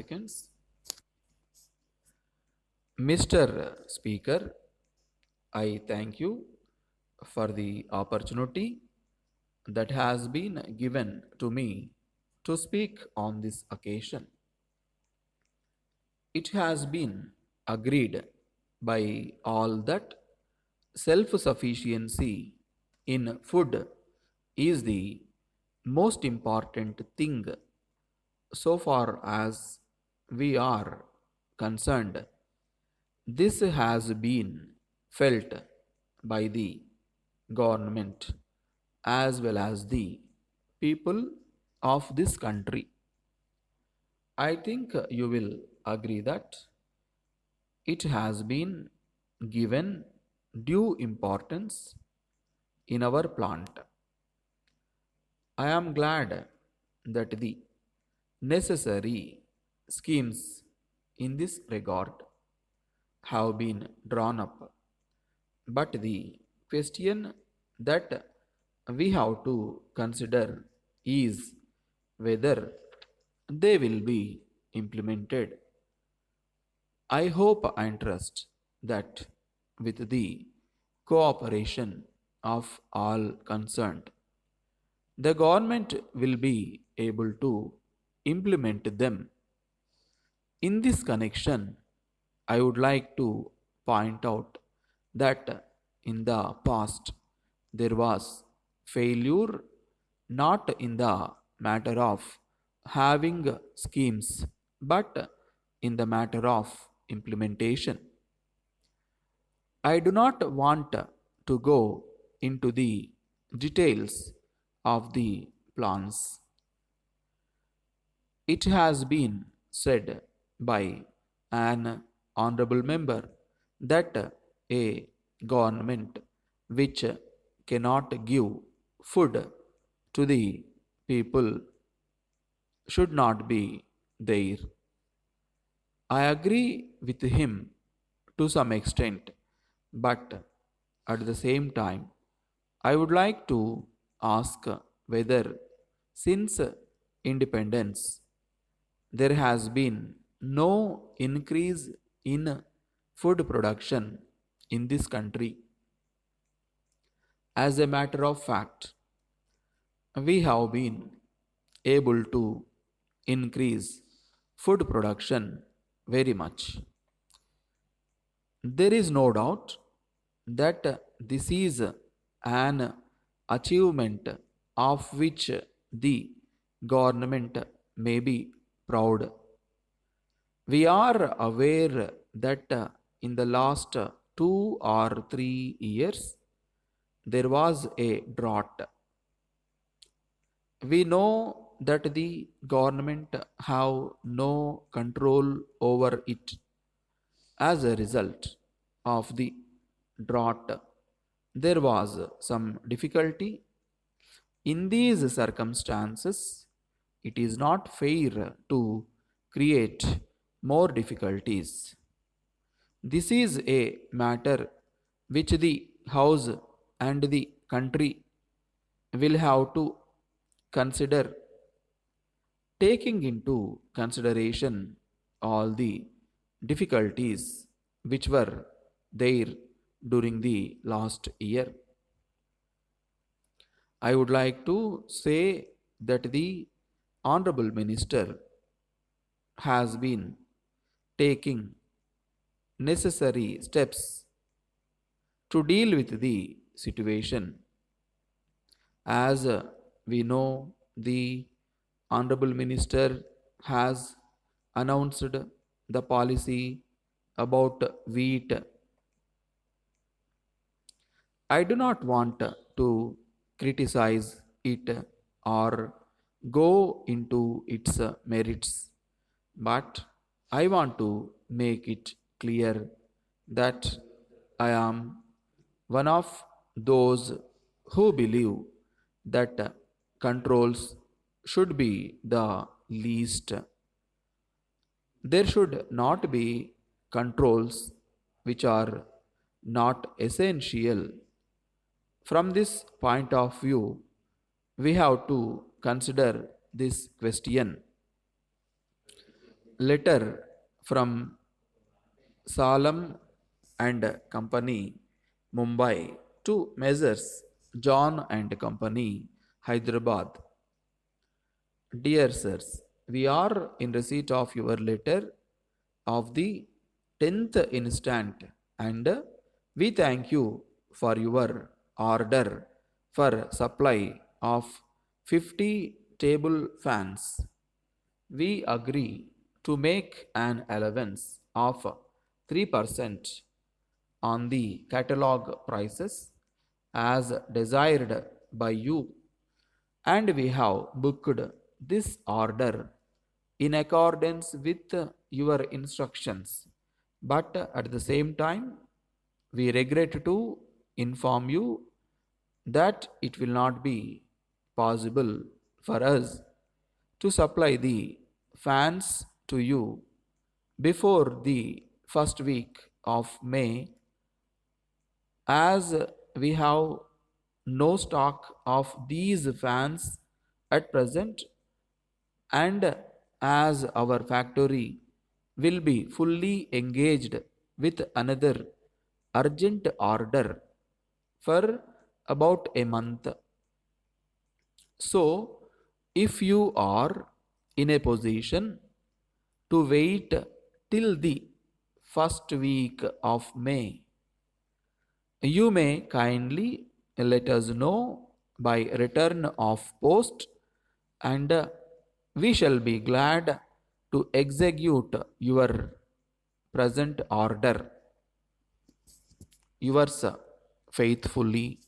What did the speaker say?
Seconds. Mr. Speaker, I thank you for the opportunity that has been given to me to speak on this occasion. It has been agreed by all that self sufficiency in food is the most important thing so far as we are concerned. This has been felt by the government as well as the people of this country. I think you will agree that it has been given due importance in our plant. I am glad that the necessary schemes in this regard have been drawn up. But the question that we have to consider is whether they will be implemented. I hope and trust that with the cooperation of all concerned, the government will be able to implement them. In this connection, I would like to point out that in the past there was failure not in the matter of having schemes but in the matter of implementation. I do not want to go into the details of the plans. It has been said by an honorable member that a government which cannot give food to the people should not be there. I agree with him to some extent, but at the same time, I would like to ask whether since independence there has been no increase in food production in this country. As a matter of fact, we have been able to increase food production very much. There is no doubt that this is an achievement of which the government may be proud. We are aware that in the last 2 or 3 years there was a drought. We know that the government have no control over it. As a result of the drought, there was some difficulty. In these circumstances, it is not fair to create more difficulties. This is a matter which the House and the country will have to consider, taking into consideration all the difficulties which were there during the last year. I would like to say that the Honorable Minister has been taking necessary steps to deal with the situation. As we know, the Honorable Minister has announced the policy about wheat. I do not want to criticize it or go into its merits, but I want to make it clear that I am one of those who believe that controls should be the least. There should not be controls which are not essential. From this point of view, we have to consider this question. Letter from Salam and Company, Mumbai, to Messrs. John and Company, Hyderabad. Dear sirs, we are in receipt of your letter of the 10th instant, and we thank you for your order for supply of 50 table fans. We agree to make an allowance of 3% on the catalog prices as desired by you, and we have booked this order in accordance with your instructions. But at the same time, we regret to inform you that it will not be possible for us to supply the fans to you before the first week of May, as we have no stock of these fans at present, and as our factory will be fully engaged with another urgent order for about a month. So, if you are in a position to wait till the first week of May, you may kindly let us know by return of post, and we shall be glad to execute your present order. Yours faithfully,